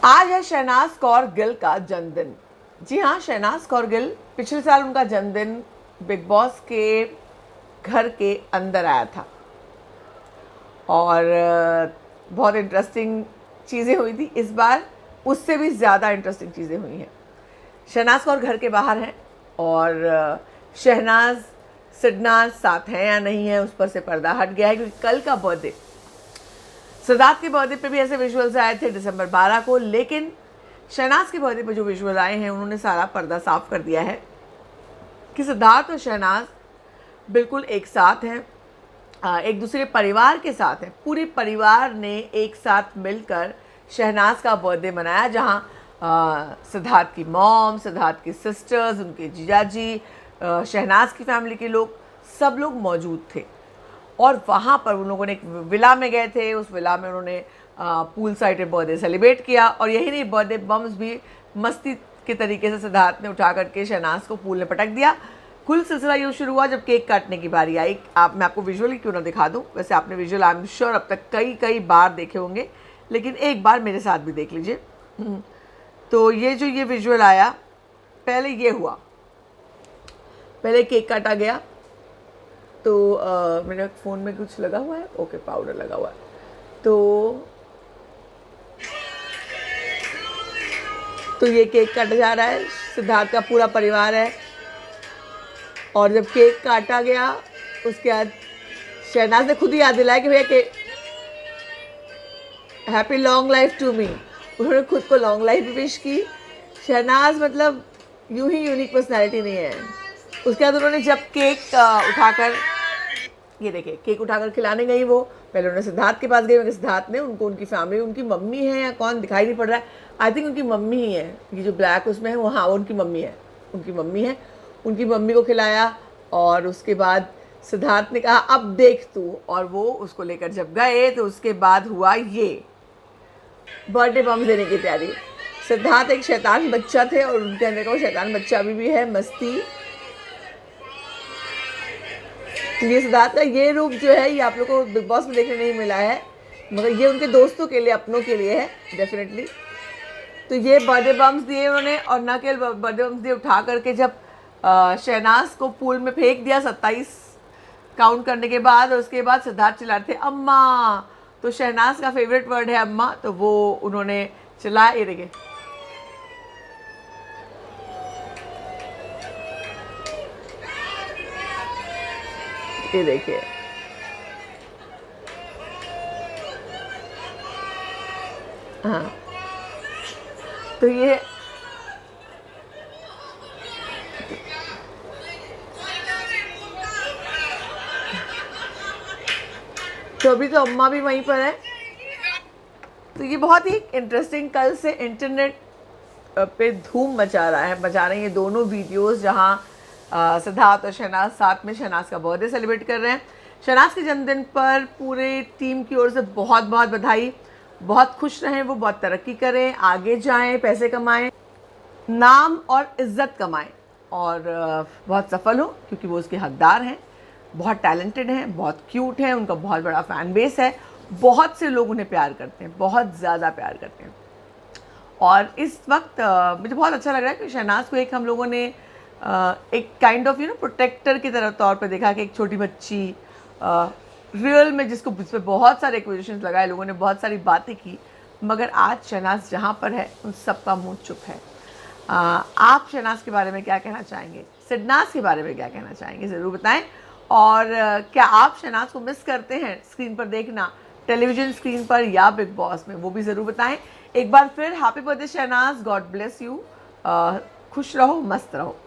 आज है शहनाज कौर गिल का जन्मदिन। जी हाँ, शहनाज कौर गिल, पिछले साल उनका जन्मदिन बिग बॉस के घर के अंदर आया था और बहुत इंटरेस्टिंग चीज़ें हुई थी। इस बार उससे भी ज़्यादा इंटरेस्टिंग चीज़ें हुई हैं। शहनाज कौर घर के बाहर हैं और शहनाज सिडनाज साथ हैं या नहीं है उस पर से पर्दा हट गया है, क्योंकि कल का बर्थडे, सिद्धार्थ के बर्थडे पे भी ऐसे विजुअल्स आए थे दिसंबर 12 को, लेकिन शहनाज के बर्थडे पे जो विजुअल आए हैं उन्होंने सारा पर्दा साफ कर दिया है कि सिद्धार्थ और शहनाज बिल्कुल एक साथ हैं, एक दूसरे परिवार के साथ हैं। पूरे परिवार ने एक साथ मिलकर शहनाज का बर्थडे मनाया, जहां सिद्धार्थ की मॉम, सिद्धार्थ की सिस्टर्स, उनके जीजाजी, शहनाज की फैमिली के लोग, सब लोग मौजूद थे। और वहाँ पर उन लोगों ने एक विला में गए थे। उस विला में उन्होंने पूल साइड बर्थडे सेलिब्रेट किया, और यही नहीं, बर्थडे बम्स भी मस्ती के तरीके से सिद्धार्थ ने उठा करके शहनाज को पूल में पटक दिया। कुल सिलसिला यूँ शुरू हुआ जब केक काटने की बारी आई। मैं आपको विजुअल ही क्यों ना दिखा दूँ, वैसे आपने विजुअल आई एम श्योर अब तक कई बार देखे होंगे, लेकिन एक बार मेरे साथ भी देख लीजिए। तो ये विजुअल आया, पहले ये हुआ, पहले केक काटा गया। तो मेरे फ़ोन में कुछ लगा हुआ है, ओके, पाउडर लगा हुआ है। तो ये केक काटा जा रहा है, सिद्धार्थ का पूरा परिवार है। और जब केक काटा गया उसके बाद शहनाज ने खुद ही याद दिलाया कि भैया cake, happy long life to me. उन्होंने खुद को लॉन्ग लाइफ भी विश की। शहनाज मतलब यूं ही यूनिक पर्सनैलिटी नहीं है। उसके बाद उन्होंने जब केक उठाकर, ये देखिए, केक उठाकर खिलाने गई वो, पहले उन्होंने सिद्धार्थ के पास गई, मगर सिद्धार्थ ने उनको, उनकी फैमिली, उनकी मम्मी है या कौन दिखाई नहीं पड़ रहा है, आई थिंक उनकी मम्मी ही है, ये जो ब्लैक उसमें है वो, हाँ, उनकी मम्मी है, उनकी मम्मी है, उनकी मम्मी को खिलाया। और उसके बाद सिद्धार्थ ने कहा अब देख तू, और वो उसको लेकर जब गए तो उसके बाद हुआ ये बर्थडे बम देने की तैयारी। सिद्धार्थ एक शैतान बच्चा थे और उनके अंदर का वो शैतान बच्चा अभी भी है, मस्ती। तो ये सिद्धार्थ का ये रूप जो है, ये आप लोग को बिग बॉस में देखने नहीं मिला है, मगर ये उनके दोस्तों के लिए, अपनों के लिए है डेफिनेटली। तो ये बर्थडे बम्स दिए उन्होंने, और न केवल बर्थडे बम्स दिए, उठा करके जब शहनाज को पूल में फेंक दिया 27 काउंट करने के बाद, और उसके बाद सिद्धार्थ चिल्ला रहे थे अम्मा। तो शहनाज का फेवरेट वर्ड है अम्मा, तो वो उन्होंने चिल्लाया। ये देखिए, ये देखिए, हाँ, तो ये तो अभी तो अम्मा भी वहीं पर है। तो ये बहुत ही इंटरेस्टिंग, कल से इंटरनेट पे धूम मचा रहे हैं दोनों वीडियोस, जहां सिद्धार्थ और शहनाज साथ में शहनाज का बर्थडे सेलिब्रेट कर रहे हैं। शहनाज के जन्मदिन पर पूरे टीम की ओर से बहुत बहुत बधाई। बहुत खुश रहें वो, बहुत तरक्की करें, आगे जाएं, पैसे कमाएं, नाम और इज्जत कमाएं, और बहुत सफल हो, क्योंकि वो उसके हकदार हैं। बहुत टैलेंटेड हैं, बहुत क्यूट हैं, उनका बहुत बड़ा फ़ैन बेस है, बहुत से लोग उन्हें प्यार करते हैं, बहुत ज़्यादा प्यार करते हैं। और इस वक्त मुझे बहुत अच्छा लग रहा है कि शहनाज को एक हम लोगों ने एक काइंड ऑफ प्रोटेक्टर की तरह तौर पे देखा, कि एक छोटी बच्ची रियल में, जिस पे बहुत सारे एक्विजिशंस लगाए, लोगों ने बहुत सारी बातें की, मगर आज शहनाज जहाँ पर है उन सबका मुँह चुप है। आप शहनाज के बारे में क्या कहना चाहेंगे, सिडनाज के बारे में क्या कहना चाहेंगे, ज़रूर बताएं। और क्या आप शहनाज को मिस करते हैं स्क्रीन पर देखना, टेलीविज़न स्क्रीन पर या बिग बॉस में, वो भी ज़रूर बताएं। एक बार फिर happy birthday Shahnaz, God bless you, खुश रहो, मस्त रहो।